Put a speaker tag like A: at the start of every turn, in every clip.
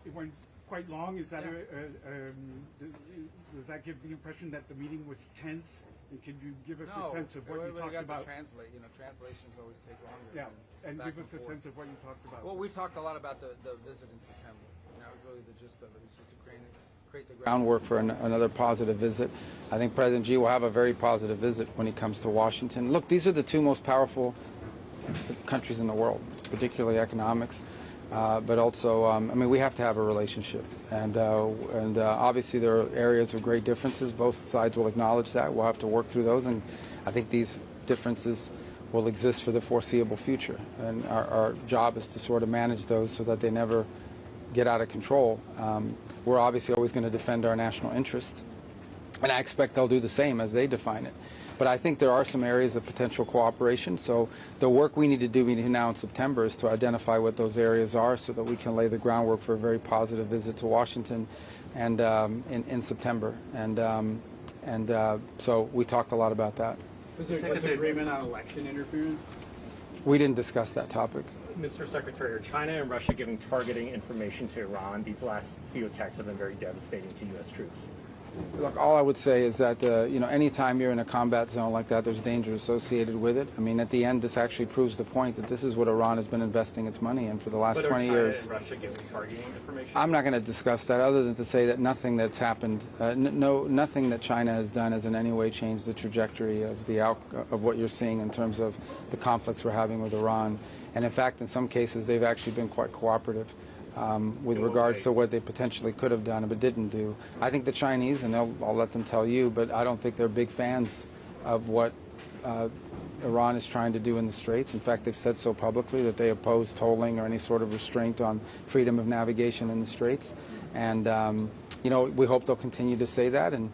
A: it went quite long. Is that does that give the impression that the meeting was tense? And can you give us a sense of what you talked about?
B: To translate. Translations always take longer.
A: Yeah, and give us a sense of what you talked about.
B: Well, we talked a lot about the visit in September. And that was really the gist of it. It's just to create the groundwork for another positive visit. I think President Xi will have a very positive visit when he comes to Washington. Look, these are the two most powerful countries in the world, particularly economics. But also, I mean, we have to have a relationship, and obviously there are areas of great differences. Both sides will acknowledge that. We'll have to work through those, and I think these differences will exist for the foreseeable future. And our job is to sort of manage those so that they never get out of control. We're obviously always going to defend our national interests, and I expect they'll do the same as they define it. But I think there are some areas of potential cooperation. So the work we need to do between now in September is to identify what those areas are so that we can lay the groundwork for a very positive visit to Washington and in September. And so we talked a lot about that.
C: Was there disagreement on election interference?
B: We didn't discuss that topic.
D: Mr. Secretary, are China and Russia giving targeting information to Iran? These last few attacks have been very devastating to U.S. troops.
B: Look, all I would say is that, anytime you're in a combat zone like that, there's danger associated with it. I mean, at the end, this actually proves the point that this is what Iran has been investing its money in for the last 20 years.
D: But are China and Russia giving targeting information?
B: I'm not going to discuss that other than to say that nothing that's happened, nothing that China has done has in any way changed the trajectory of of what you're seeing in terms of the conflicts we're having with Iran. And in fact, in some cases, they've actually been quite cooperative. With regards to what they potentially could have done but didn't do. I think the Chinese, and I'll let them tell you, but I don't think they're big fans of what Iran is trying to do in the Straits. In fact, they've said so publicly that they oppose tolling or any sort of restraint on freedom of navigation in the Straits. And, we hope they'll continue to say that, and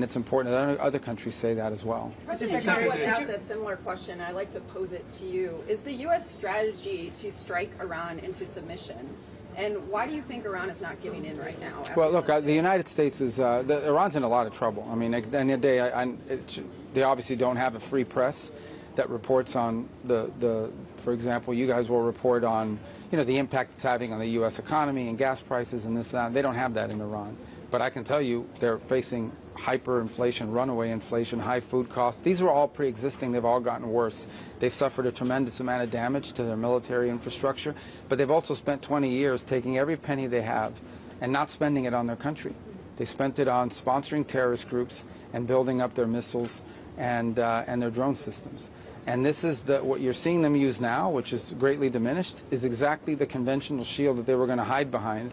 B: it's important that other countries say that as well.
E: President Trump was asked a similar question. I'd like to pose it to you. Is the U.S. strategy to strike Iran into submission? And why do you think Iran is not giving in right now?
B: Well, look, the United States is, Iran's in a lot of trouble. I mean, at the end of the day, they obviously don't have a free press that reports on for example, you guys will report on, the impact it's having on the U.S. economy and gas prices and this and that. They don't have that in Iran. But I can tell you they're facing hyperinflation, runaway inflation, high food costs. These are all pre-existing. They've all gotten worse. They've suffered a tremendous amount of damage to their military infrastructure, but they've also spent 20 years taking every penny they have and not spending it on their country. They spent it on sponsoring terrorist groups and building up their missiles and their drone systems. And this is what you're seeing them use now, which is greatly diminished, is exactly the conventional shield that they were going to hide behind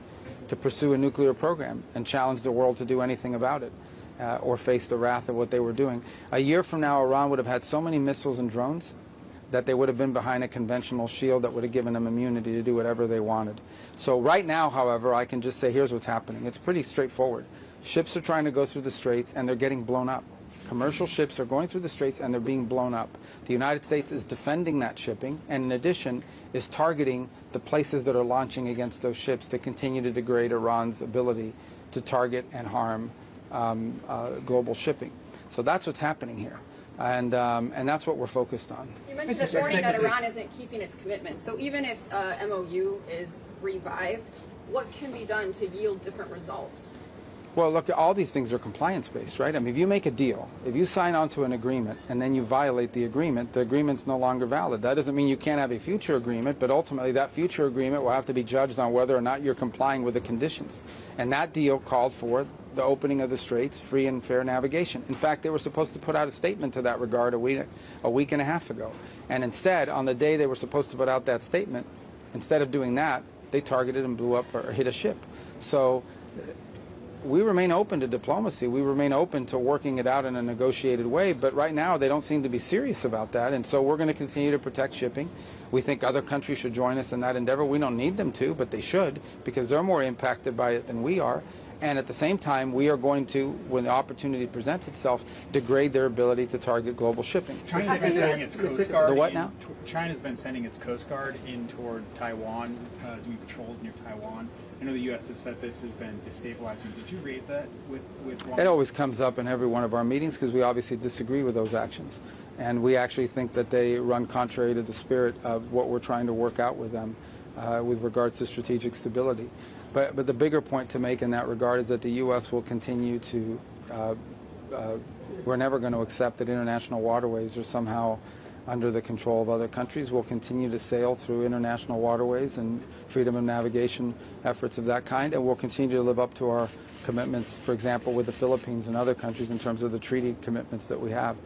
B: to pursue a nuclear program and challenge the world to do anything about it or face the wrath of what they were doing. A year from now, Iran would have had so many missiles and drones that they would have been behind a conventional shield that would have given them immunity to do whatever they wanted. So right now, however, I can just say here's what's happening. It's pretty straightforward. Ships are trying to go through the Straits and they're getting blown up. Commercial ships are going through the Straits and they're being blown up. The United States is defending that shipping and in addition is targeting the places that are launching against those ships to continue to degrade Iran's ability to target and harm global shipping. So that's what's happening here. And that's what we're focused on.
E: You mentioned this morning that Iran isn't keeping its commitment. So even if MOU is revived, what can be done to yield different results?
B: Well, look, all these things are compliance-based, right? I mean, if you make a deal, if you sign on to an agreement and then you violate the agreement's no longer valid. That doesn't mean you can't have a future agreement, but ultimately that future agreement will have to be judged on whether or not you're complying with the conditions. And that deal called for the opening of the Straits, free and fair navigation. In fact, they were supposed to put out a statement to that regard a week and a half ago. And instead, on the day they were supposed to put out that statement, instead of doing that, they targeted and blew up or hit a ship. So we remain open to diplomacy. We remain open to working it out in a negotiated way. But right now, they don't seem to be serious about that. And so we're going to continue to protect shipping. We think other countries should join us in that endeavor. We don't need them to, but they should, because they're more impacted by it than we are. And at the same time, we are going to, when the opportunity presents itself, degrade their ability to target global shipping.
C: China's been sending its Coast Guard.
B: The what now?
C: China's been sending its Coast Guard in toward Taiwan, doing patrols near Taiwan. I know the U.S. has said this has been destabilizing. Did you raise that with Wang?
B: It always comes up in every one of our meetings because we obviously disagree with those actions. And we actually think that they run contrary to the spirit of what we're trying to work out with them. with regards to strategic stability. But the bigger point to make in that regard is that the U.S. will continue to, we're never going to accept that international waterways are somehow under the control of other countries. We'll continue to sail through international waterways and freedom of navigation efforts of that kind, and we'll continue to live up to our commitments, for example, with the Philippines and other countries in terms of the treaty commitments that we have.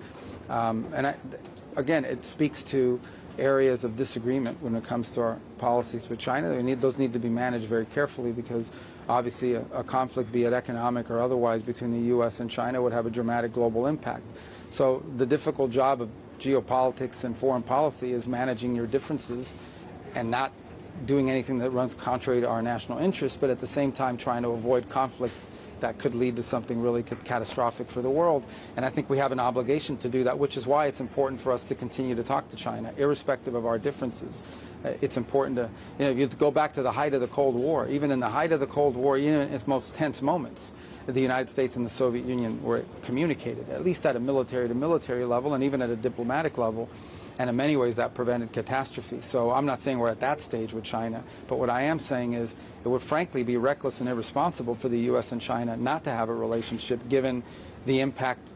B: Again, it speaks to areas of disagreement when it comes to our policies with China. Those need to be managed very carefully, because obviously a conflict, be it economic or otherwise, between the U.S. and China would have a dramatic global impact. So the difficult job of geopolitics and foreign policy is managing your differences and not doing anything that runs contrary to our national interests, but at the same time trying to avoid conflict that could lead to something really catastrophic for the world. And I think we have an obligation to do that, which is why it's important for us to continue to talk to China, irrespective of our differences. It's important to, if you go back to the height of the Cold War, even in the height of the Cold War, even in its most tense moments, the United States and the Soviet Union were communicated, at least at a military-to-military level and even at a diplomatic level. And in many ways that prevented catastrophe. So I'm not saying we're at that stage with China, but what I am saying is it would frankly be reckless and irresponsible for the U.S. and China not to have a relationship, given the impact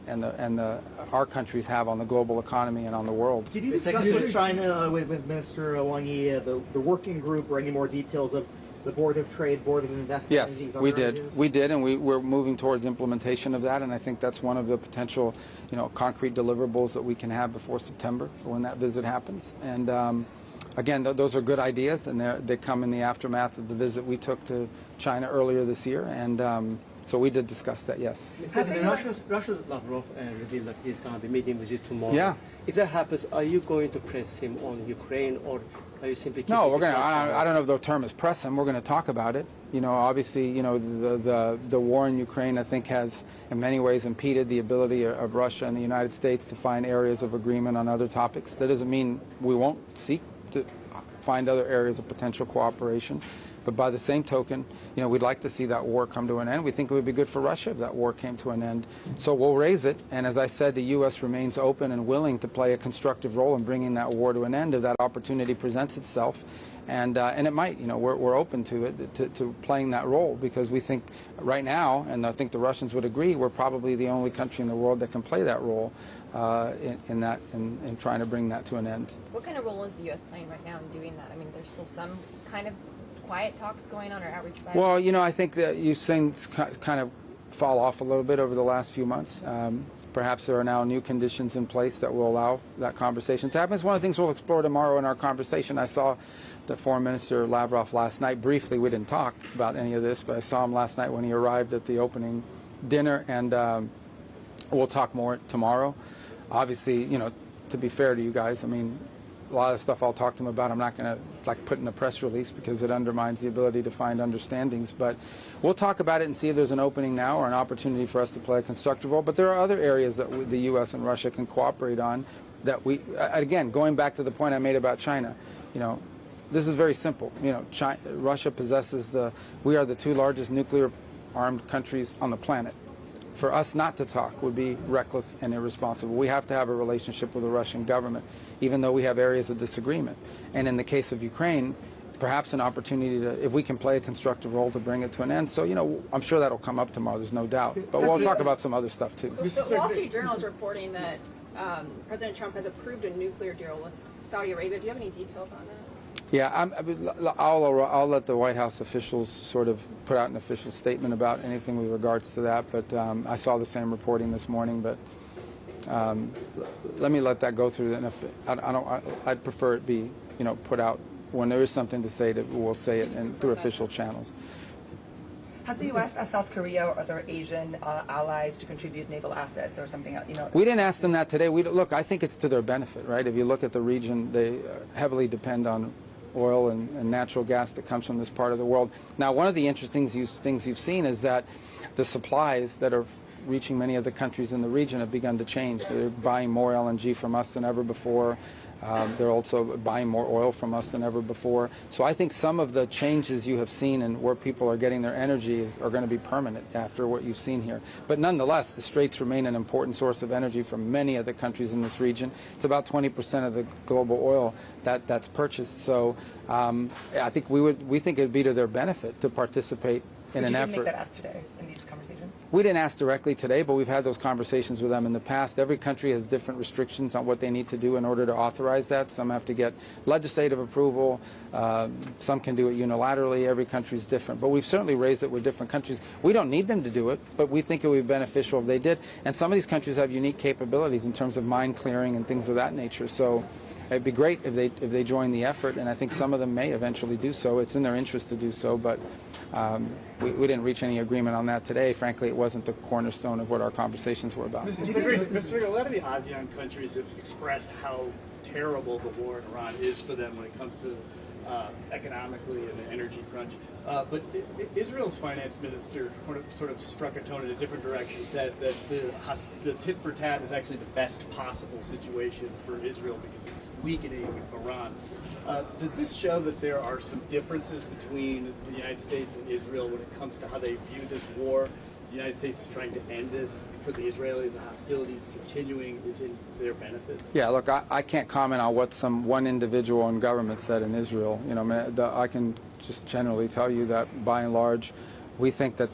B: our countries have on the global economy and on the world.
F: Did you discuss with China, with Minister Wang, the working group, or any more details of the Board of Trade, Board of Investment?
B: Yes, we did. Areas? We did, and we're moving towards implementation of that, and I think that's one of the potential, concrete deliverables that we can have before September, when that visit happens. And again, those are good ideas, and they come in the aftermath of the visit we took to China earlier this year, and so we did discuss that, yes.
G: Russia's Lavrov revealed that he's going to be meeting with you tomorrow.
B: Yeah.
G: If that happens, are you going to press him on Ukraine, or are you simply
B: No, we're going to, I don't know if the term is press him, we're going to talk about it. Obviously, the war in Ukraine, I think, has in many ways impeded the ability of Russia and the United States to find areas of agreement on other topics. That doesn't mean we won't seek to find other areas of potential cooperation. But by the same token, we'd like to see that war come to an end. We think it would be good for Russia if that war came to an end. So we'll raise it. And as I said, the U.S. remains open and willing to play a constructive role in bringing that war to an end if that opportunity presents itself. And it might. We're open to it, to playing that role, because we think right now, and I think the Russians would agree, we're probably the only country in the world that can play that role in trying to bring that to an end.
H: What kind of role is the U.S. playing right now in doing that? I mean, there's still some kind of quiet talks going on, or outreach?
B: Well, I think that you've seen kind of fall off a little bit over the last few months. Perhaps there are now new conditions in place that will allow that conversation to happen. It's one of the things we'll explore tomorrow in our conversation. I saw the Foreign Minister Lavrov last night. Briefly, we didn't talk about any of this, but I saw him last night when he arrived at the opening dinner, and we'll talk more tomorrow. Obviously, to be fair to you guys, I mean, a lot of stuff I'll talk to him about, I'm not going to put in a press release, because it undermines the ability to find understandings. But we'll talk about it and see if there's an opening now or an opportunity for us to play a constructive role. But there are other areas that the U.S. and Russia can cooperate on that we, again, going back to the point I made about China, this is very simple. Russia possesses we are the two largest nuclear armed countries on the planet. For us not to talk would be reckless and irresponsible. We have to have a relationship with the Russian government, even though we have areas of disagreement. And in the case of Ukraine, perhaps an opportunity to, if we can play a constructive role, to bring it to an end. So, I'm sure that'll come up tomorrow, there's no doubt. But we'll talk about some other stuff, too.
E: The Wall Street Journal is reporting that President Trump has approved a nuclear deal with Saudi Arabia. Do you have any details on that?
B: Yeah, I'll let the White House officials sort of put out an official statement about anything with regards to that. But I saw the same reporting this morning. But let me let that go through. And if I'd prefer it be put out when there is something to say. That we'll say it through official channels.
I: Has the U.S. asked South Korea or other Asian allies to contribute naval assets or something?
B: We didn't ask them that today. Look, I think it's to their benefit, right? If you look at the region, they heavily depend on oil and natural gas that comes from this part of the world. Now, one of the interesting things you've seen is that the supplies that are reaching many of the countries in the region have begun to change. They're buying more LNG from us than ever before. They're also buying more oil from us than ever before. So I think some of the changes you have seen and where people are getting their energy are going to be permanent after what you've seen here. But nonetheless, the Straits remain an important source of energy for many of the countries in this region. It's about 20% of the global oil that's purchased. So I think we think it would be to their benefit to participate in an effort.
I: Did you make that ask today in these conversations?
B: We didn't ask directly today, but we've had those conversations with them in the past. Every country has different restrictions on what they need to do in order to authorize that. Some have to get legislative approval. Some can do it unilaterally. Every country is different. But we've certainly raised it with different countries. We don't need them to do it, but we think it would be beneficial if they did. And some of these countries have unique capabilities in terms of mine clearing and things of that nature. So it'd be great if they join the effort, and I think some of them may eventually do so. It's in their interest to do so, but we didn't reach any agreement on that today. Frankly, it wasn't the cornerstone of what our conversations were about.
J: Mr. A lot of the ASEAN countries have expressed how terrible the war in Iran is for them when it comes to economically and the energy crunch. But Israel's finance minister sort of struck a tone in a different direction, said that the tit for tat is actually the best possible situation for Israel because it's weakening Iran. Does this show that there are some differences between the United States and Israel when it comes to how they view this war? The United States is trying to end this. For the Israelis, the hostilities continuing is in their benefit.
B: Yeah, look, I can't comment on what one individual in government said in Israel. You know, I can just generally tell you that, by and large, we think that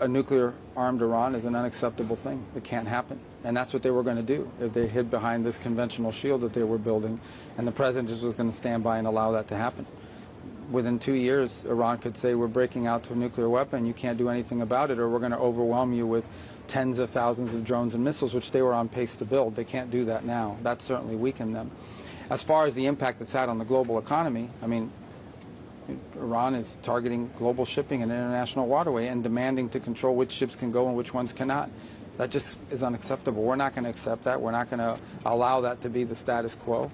B: a nuclear-armed Iran is an unacceptable thing. It can't happen. And that's what they were going to do if they hid behind this conventional shield that they were building. And the president just was going to stand by and allow that to happen. Within 2 years, Iran could say, we're breaking out to a nuclear weapon, you can't do anything about it, or we're going to overwhelm you with tens of thousands of drones and missiles, which they were on pace to build. They can't do that now. That certainly weakened them. As far as the impact it's had on the global economy, I mean, Iran is targeting global shipping and international waterway and demanding to control which ships can go and which ones cannot. That just is unacceptable. We're not going to accept that. We're not going to allow that to be the status quo.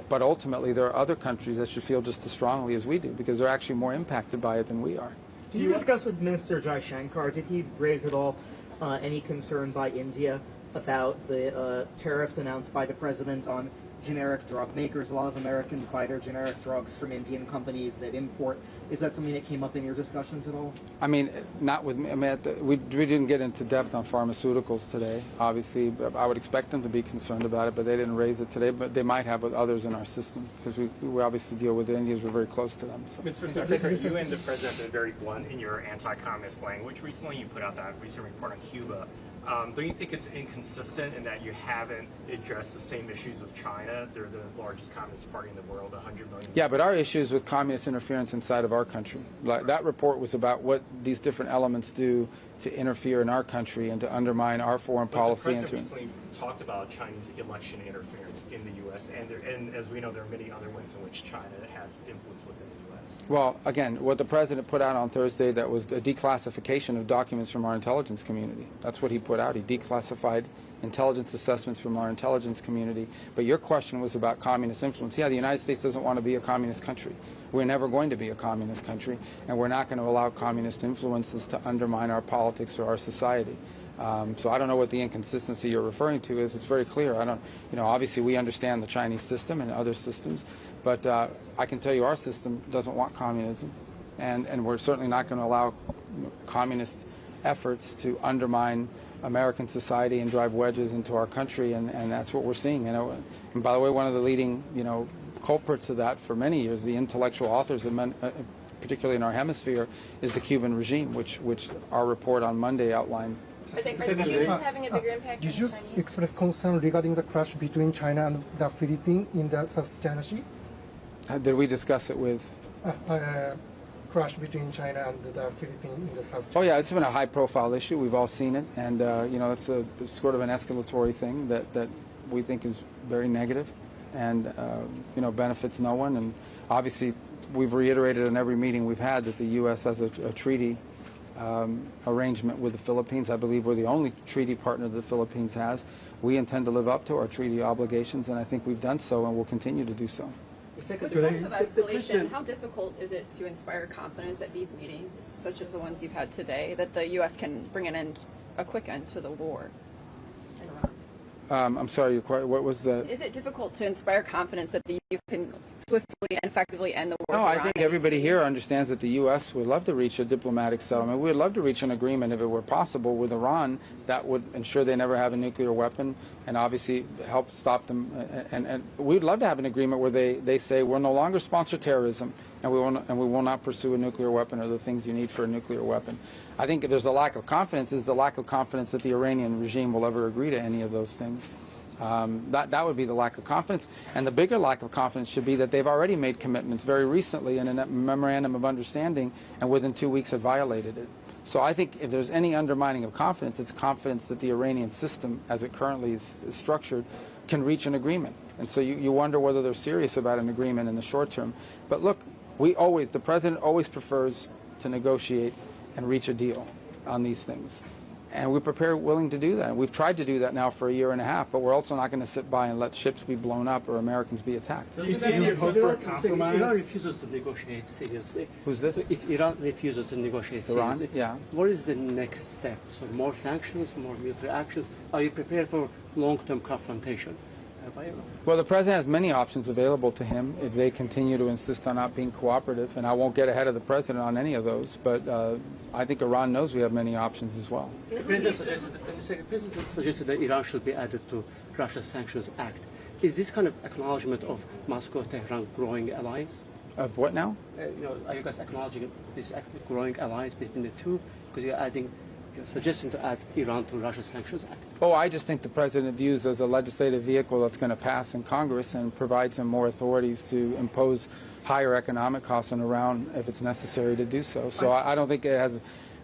B: But ultimately, there are other countries that should feel just as strongly as we do, because they're actually more impacted by it than we are.
F: Did you discuss with Minister Jai Shankar, did he raise at all any concern by India about the tariffs announced by the president on generic drug makers? A lot of Americans buy their generic drugs from Indian companies that import. Is that something that came up in your discussions at all?
B: I mean, not with me. I mean, we didn't get into depth on pharmaceuticals today. Obviously, I would expect them to be concerned about it, but they didn't raise it today. But they might have with others in our system, because we obviously deal with the Indians. We're very close to them. So.
D: Mr. Secretary, you and the president have been very blunt in your anti-communist language. Recently, you put out that recent report on Cuba. Don't you think it's inconsistent in that you haven't addressed the same issues with China? They're the largest communist party in the world, 100 million.
B: Yeah, but our issues with communist interference inside of our country. Like, that report was about what these different elements do to interfere in our country and to undermine our foreign policy.
D: The president recently talked about Chinese election interference in the U.S., and as we know, there are many other ways in which China has influence within the U.S.
B: Well, again, what the president put out on Thursday, that was a declassification of documents from our intelligence community. That's what he put out. He declassified intelligence assessments from our intelligence community. But your question was about communist influence. Yeah, the United States doesn't want to be a communist country. We're never going to be a communist country, and we're not going to allow communist influences to undermine our politics or our society. So I don't know what the inconsistency you're referring to is. It's very clear. Obviously we understand the Chinese system and other systems, but I can tell you our system doesn't want communism, and we're certainly not going to allow communist efforts to undermine American society and drive wedges into our country, and that's what we're seeing. And by the way, one of the leading culprits of that for many years, the intellectual authors, particularly in our hemisphere, is the Cuban regime, which our report on Monday outlined.
H: Are Cubans having a bigger impact on
K: Did you
H: Chinese?
K: express concern regarding the clash between China and the Philippines in the South China Sea?
B: Did we discuss it with?
K: Clash between China and the Philippines in the South China Sea.
B: Oh yeah, it's been a high-profile issue. We've all seen it, and it's a sort of an escalatory thing that we think is very negative, and benefits no one. And obviously, we've reiterated in every meeting we've had that the U.S. has a treaty arrangement with the Philippines. I believe we're the only treaty partner the Philippines has. We intend to live up to our treaty obligations, and I think we've done so, and will continue to do so.
E: With sense of escalation, how difficult is it to inspire confidence at these meetings, such as the ones you've had today, that the U.S. can bring a quick end to the war in Iran?
B: I'm sorry, what was the...
E: Is it difficult to inspire confidence that the U.S. can swiftly and effectively end the war?
B: No,
E: with
B: I
E: Iran
B: think
E: and
B: everybody
E: its
B: here understands that the U.S. would love to reach a diplomatic settlement. We would love to reach an agreement if it were possible with Iran that would ensure they never have a nuclear weapon and obviously help stop them. And we'd love to have an agreement where they say we'll no longer sponsor terrorism and we will not pursue a nuclear weapon or the things you need for a nuclear weapon. I think if there's a lack of confidence, is the lack of confidence that the Iranian regime will ever agree to any of those things. That would be the lack of confidence. And the bigger lack of confidence should be that they've already made commitments very recently in a memorandum of understanding and within 2 weeks have violated it. So I think if there's any undermining of confidence, it's confidence that the Iranian system, as it currently is structured, can reach an agreement. And so you wonder whether they're serious about an agreement in the short term. But look, the president always prefers to negotiate and reach a deal on these things. And we're willing to do that. And we've tried to do that now for a year and a half, but we're also not going to sit by and let ships be blown up or Americans be attacked.
J: Do you see any hope for a compromise?
G: Iran refuses to negotiate seriously.
B: Who's this?
G: If Iran refuses to negotiate seriously,
B: Iran? Yeah.
G: What is the next step? So more sanctions, more military actions? Are you prepared for long-term confrontation by Iran?
B: Well, the president has many options available to him if they continue to insist on not being cooperative, and I won't get ahead of the president on any of those, but I think Iran knows we have many options as well.
G: The president suggested that Iran should be added to Russia's Sanctions Act. Is this kind of acknowledgement of Moscow-Tehran growing alliance?
B: Of what now?
G: Are you guys acknowledging this growing alliance between the two? Because you're suggesting to add Iran to Russia's Sanctions Act.
B: Oh, I just think the president views as a legislative vehicle that's going to pass in Congress and provides him more authorities to impose higher economic costs on Iran if it's necessary to do so. So I don't think it has.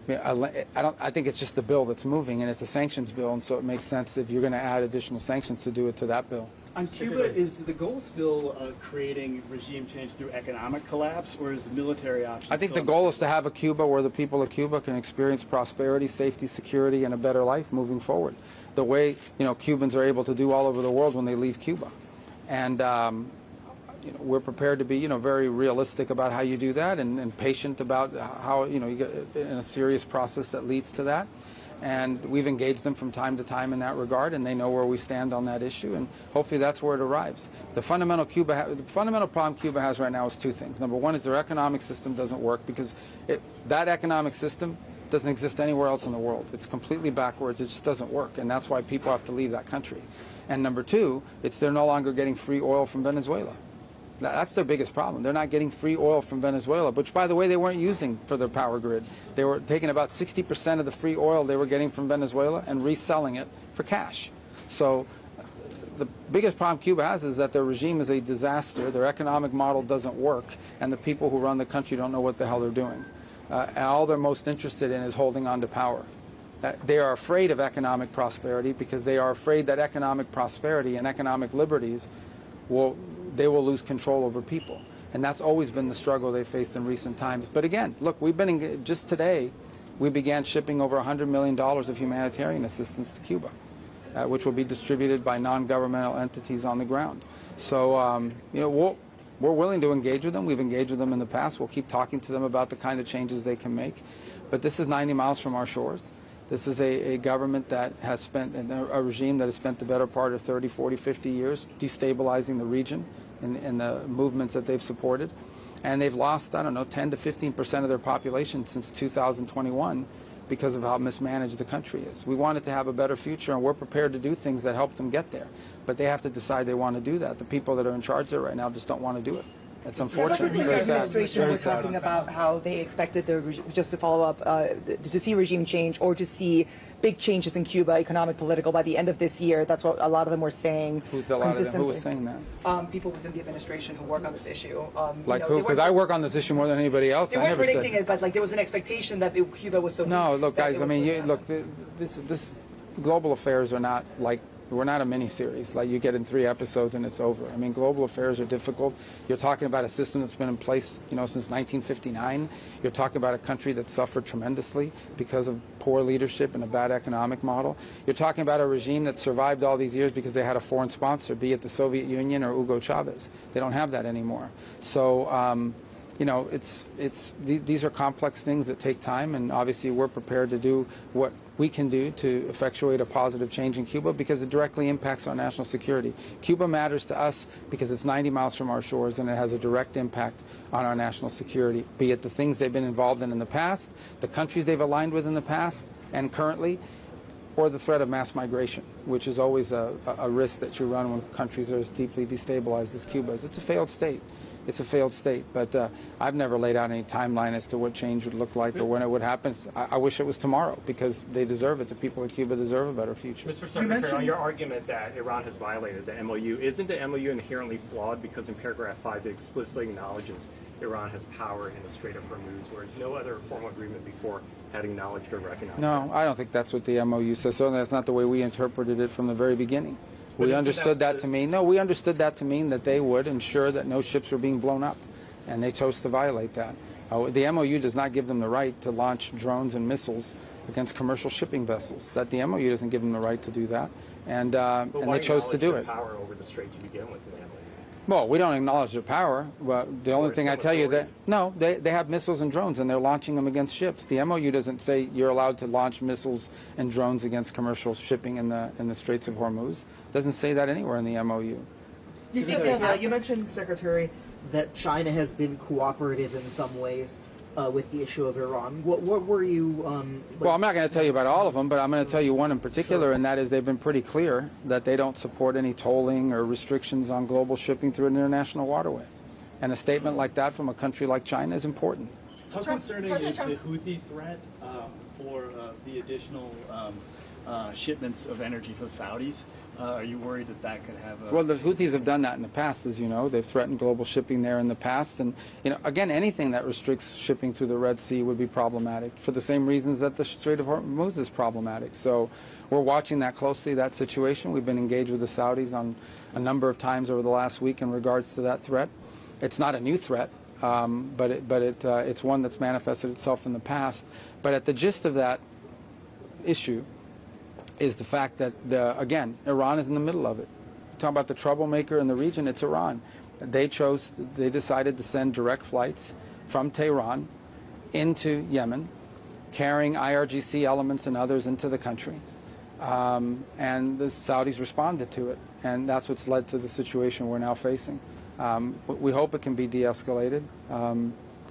B: I think it's just a bill that's moving, and it's a sanctions bill, and so it makes sense if you're going to add additional sanctions to do it to that bill.
J: On Cuba, is the goal still creating regime change through economic collapse, or is the military option?
B: I think the goal is to have a Cuba where the people of Cuba can experience prosperity, safety, security, and a better life moving forward, the way Cubans are able to do all over the world when they leave Cuba. And we're prepared to be very realistic about how you do that and patient about how you get in a serious process that leads to that. And we've engaged them from time to time in that regard, and they know where we stand on that issue, and hopefully that's where it arrives. The fundamental problem Cuba has right now is two things. Number one is their economic system doesn't work because that economic system doesn't exist anywhere else in the world. It's completely backwards. It just doesn't work, and that's why people have to leave that country. And number two, they're no longer getting free oil from Venezuela. That's their biggest problem. They're not getting free oil from Venezuela, which, by the way, they weren't using for their power grid. They were taking about 60% of the free oil they were getting from Venezuela and reselling it for cash. So the biggest problem Cuba has is that their regime is a disaster, their economic model doesn't work, and the people who run the country don't know what the hell they're doing. And all they're most interested in is holding on to power. They are afraid of economic prosperity because they are afraid that economic prosperity and economic liberties they will lose control over people. And that's always been the struggle they faced in recent times. But again, look, just today, we began shipping over $100 million of humanitarian assistance to Cuba, which will be distributed by non-governmental entities on the ground. So, we're willing to engage with them. We've engaged with them in the past. We'll keep talking to them about the kind of changes they can make. But this is 90 miles from our shores. This is a government that has spent, a regime that has spent the better part of 30, 40, 50 years destabilizing the region in the movements that they've supported. And they've lost, 10 to 15% of their population since 2021 because of how mismanaged the country is. We want it to have a better future, and we're prepared to do things that help them get there. But they have to decide they want to do that. The people that are in charge there right now just don't want to do it. It's unfortunate.
I: The administration was talking about how they expected just to follow up, to see regime change or to see big changes in Cuba, economic, political, by the end of this year. That's what a lot of them were saying.
B: Who's a lot of them? Who was saying that?
I: People within the administration who work on this issue.
B: Like who? Because I work on this issue more than anybody else.
I: They weren't predicting it, but there was an expectation that Cuba was so.
B: No, look, guys. This global affairs are not like. We're not a mini-series. Like you get in 3 episodes and it's over. I mean, global affairs are difficult. You're talking about a system that's been in place, since 1959. You're talking about a country that suffered tremendously because of poor leadership and a bad economic model. You're talking about a regime that survived all these years because they had a foreign sponsor, be it the Soviet Union or Hugo Chavez. They don't have that anymore. So you know, these are complex things that take time, and obviously we're prepared to do what we can do to effectuate a positive change in Cuba because it directly impacts our national security. Cuba matters to us because it's 90 miles from our shores and it has a direct impact on our national security, be it the things they've been involved in the past, the countries they've aligned with in the past and currently, or the threat of mass migration, which is always a risk that you run when countries are as deeply destabilized as Cuba is. It's a failed state. It's a failed state, but I've never laid out any timeline as to what change would look like or when it would happen. I wish it was tomorrow because they deserve it. The people of Cuba deserve a better future.
D: Mr. Secretary, on your argument that Iran has violated the MOU, isn't the MOU inherently flawed because in paragraph 5 it explicitly acknowledges Iran has power in the Strait of Hormuz, whereas no other formal agreement before had acknowledged or recognized
B: No,
D: that?
B: I don't think that's what the MOU says. So that's not the way we interpreted it from the very beginning. We understood that to mean, we understood that to mean that they would ensure that no ships were being blown up, and they chose to violate that. The MOU does not give them the right to launch drones and missiles against commercial shipping vessels. That the MOU doesn't give them the right to do that, and they chose to do it.
D: Power over the strait to begin with in the MOU?
B: Well, we don't acknowledge their power. But the only thing I tell you that no, they have missiles and drones, and they're launching them against ships. The MOU doesn't say you're allowed to launch missiles and drones against commercial shipping in the Straits of Hormuz. It doesn't say that anywhere in the MOU.
F: You mentioned, Secretary, that China has been cooperative in some ways with the issue of Iran. What were you?
B: Well, I'm not going to tell you about all of them, but I'm going to tell you one in particular, and that is they've been pretty clear that they don't support any tolling or restrictions on global shipping through an international waterway. And a statement like that from a country like China is important.
J: How concerning is the Houthi threat for the additional shipments of energy for the Saudis? Are you worried that that could have a...
B: Well, the Houthis have done that in the past, as you know. They've threatened global shipping there in the past. And, you know, again, anything that restricts shipping through the Red Sea would be problematic for the same reasons that the Strait of Hormuz is problematic. So we're watching that closely, that situation. We've been engaged with the Saudis on a number of times over the last week in regards to that threat. It's not a new threat, but it's one that's manifested itself in the past. But at the gist of that issue is the fact that, again, Iran is in the middle of it. Talk about the troublemaker in the region, it's Iran. They decided to send direct flights from Tehran into Yemen, carrying IRGC elements and others into the country. And the Saudis responded to it, and that's what's led to the situation we're now facing. But we hope it can be de-escalated.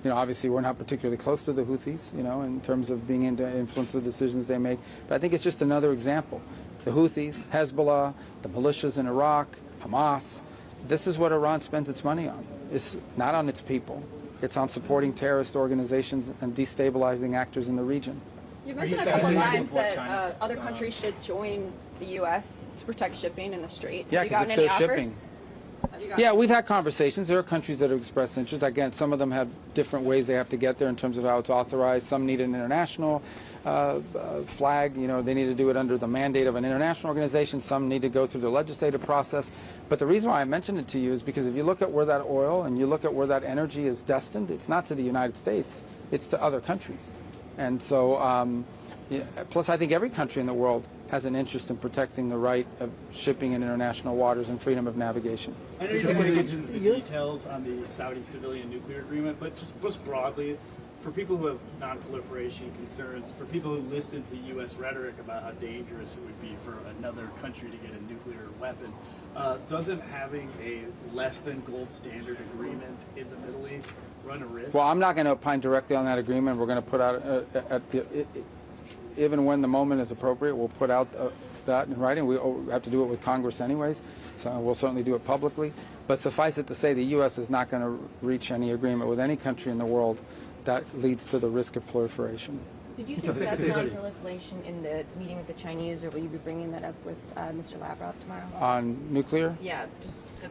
B: You know, obviously we're not particularly close to the Houthis, you know, in terms of being able to influence the decisions they make. But I think it's just another example. The Houthis, Hezbollah, the militias in Iraq, Hamas, this is what Iran spends its money on. It's not on its people. It's on supporting terrorist organizations and destabilizing actors in the region.
E: You mentioned a couple of times that other countries should join the U.S. to protect shipping in the Strait.
B: Yeah, because it's their shipping. Yeah, we've had conversations. There are countries that have expressed interest. Again, some of them have different ways they have to get there in terms of how it's authorized. Some need an international flag. You know, they need to do it under the mandate of an international organization. Some need to go through the legislative process. But the reason why I mentioned it to you is because if you look at where that oil and you look at where that energy is destined, it's not to the United States. It's to other countries. And so, plus I think every country in the world has an interest in protecting the right of shipping in international waters and freedom of navigation.
J: I know you're going to get into the details on the Saudi civilian nuclear agreement, but just broadly, for people who have non-proliferation concerns, for people who listen to U.S. rhetoric about how dangerous it would be for another country to get a nuclear weapon, doesn't having a less than gold standard agreement in the Middle East run a risk?
B: Well, I'm not going to opine directly on that agreement. We're going to put out even when the moment is appropriate, we'll put out that in writing. We have to do it with Congress anyways, so we'll certainly do it publicly. But suffice it to say, the U.S. is not going to reach any agreement with any country in the world that leads to the risk of proliferation.
H: Did you discuss non-proliferation in the meeting with the Chinese, or will you be bringing that up with Mr. Lavrov tomorrow?
B: On nuclear?
H: Yeah.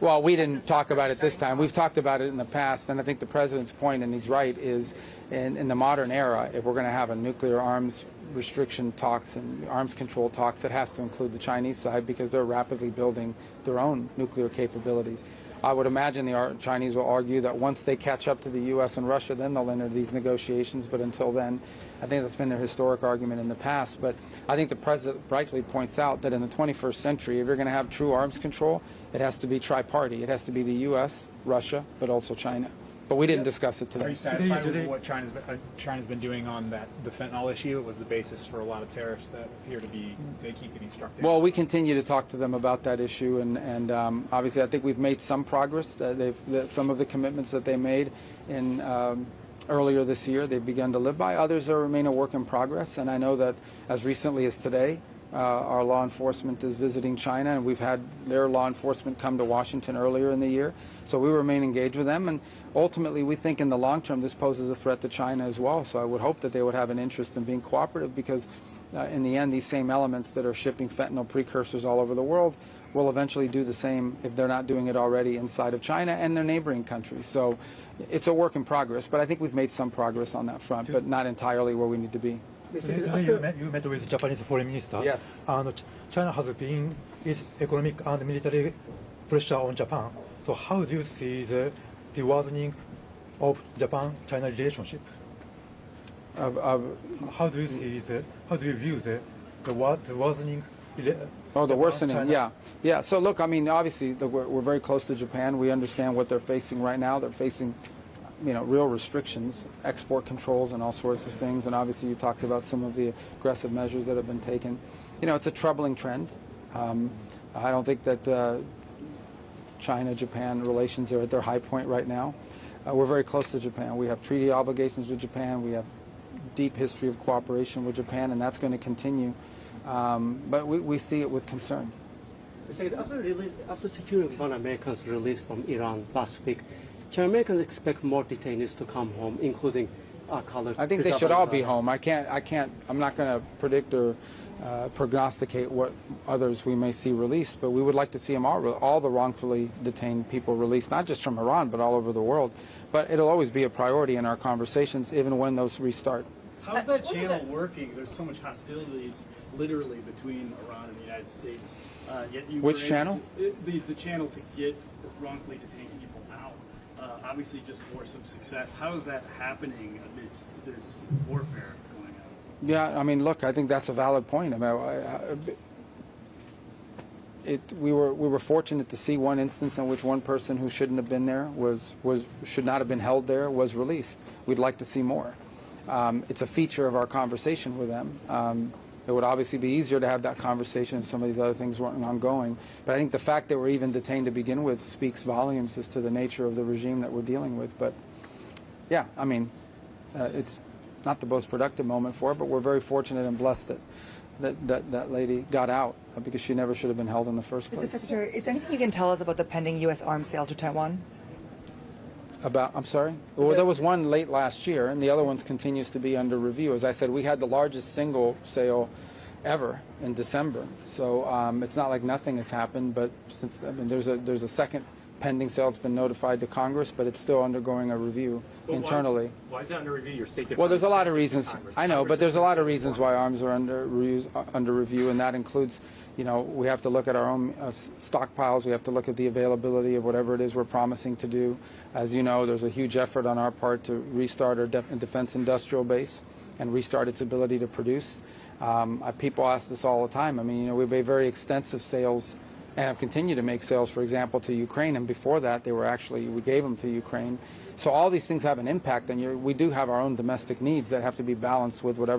B: Well, we didn't talk about it this time. We've talked about it in the past, and I think the President's point, and he's right, is in the modern era, if we're going to have a nuclear arms restriction talks and arms control talks, it has to include the Chinese side because they're rapidly building their own nuclear capabilities. I would imagine the Chinese will argue that once they catch up to the U.S. and Russia, then they'll enter these negotiations. But until then, I think that's been their historic argument in the past. But I think the President rightly points out that in the 21st century, if you're going to have true arms control, it has to be tri-party. It has to be the U.S., Russia, but also China. But we didn't discuss it
C: Are you
B: today.
C: satisfied with what China's been doing on the fentanyl issue? It was the basis for a lot of tariffs that appear to be they keep getting struck down.
B: Well, we continue to talk to them about that issue, and obviously I think we've made some progress. Some of the commitments that they made in earlier this year, they've begun to live by. Others remain a work in progress, and I know that as recently as today, our law enforcement is visiting China, and we've had their law enforcement come to Washington earlier in the year. So we remain engaged with them, and ultimately we think in the long term this poses a threat to China as well. So I would hope that they would have an interest in being cooperative, because in the end these same elements that are shipping fentanyl precursors all over the world will eventually do the same, if they're not doing it already, inside of China and their neighboring countries. So it's a work in progress, but I think we've made some progress on that front, but not entirely where we need to be.
L: Today you met with Japanese foreign minister.
B: Yes.
L: And China has been its economic and military pressure on Japan. So how do you see the worsening of Japan-China relationship? How do you view the worsening?
B: Oh, the worsening, yeah. So look, I mean, obviously we're very close to Japan. We understand what they're facing right now. They're facing, real restrictions, export controls, and all sorts of things. And obviously, you talked about some of the aggressive measures that have been taken. It's a troubling trend. I don't think that China-Japan relations are at their high point right now. We're very close to Japan. We have treaty obligations with Japan. We have deep history of cooperation with Japan, and that's going to continue. But we see it with concern.
G: After securing 1 American's release from Iran last week, can Americans expect more detainees to come home, including colored?
B: I think they should all be home. I'm not going to predict or prognosticate what others we may see released, but we would like to see them all the wrongfully detained people released, not just from Iran, but all over the world. But it'll always be a priority in our conversations, even when those restart.
J: How's that channel working? There's so much hostilities, literally, between Iran and the United States. Yet you
B: Which channel?
J: The channel to get wrongfully detained people out. Obviously, just for some success. How is that happening amidst this warfare going on?
B: Yeah, I mean, look, I think that's a valid point. I mean, we were fortunate to see one instance in which one person who shouldn't have been there should not have been held there was released. We'd like to see more. It's a feature of our conversation with them. It would obviously be easier to have that conversation if some of these other things weren't ongoing. But I think the fact that we're even detained to begin with speaks volumes as to the nature of the regime that we're dealing with. But yeah, I mean, it's not the most productive moment for it, but we're very fortunate and blessed that lady got out, because she never should have been held in the first place.
I: Mr. Secretary, is there anything you can tell us about the pending U.S. arms sale to Taiwan?
B: I'm sorry? Well, there was one late last year, and the other one continues to be under review. As I said, we had the largest single sale ever in December. So it's not like nothing has happened, but there's a second pending sale that's been notified to Congress, but it's still undergoing a review internally.
D: Why is it under review? Your State Department.
B: Well, there's a lot of reasons. I know, but there's a lot of reasons why arms are under review, and that includes, we have to look at our own stockpiles. We have to look at the availability of whatever it is we're promising to do. As you know, there's a huge effort on our part to restart our defense industrial base and restart its ability to produce. People ask this all the time. I mean, we made very extensive sales and have continued to make sales, for example, to Ukraine. And before that, we gave them to Ukraine. So all these things have an impact, and we do have our own domestic needs that have to be balanced with whatever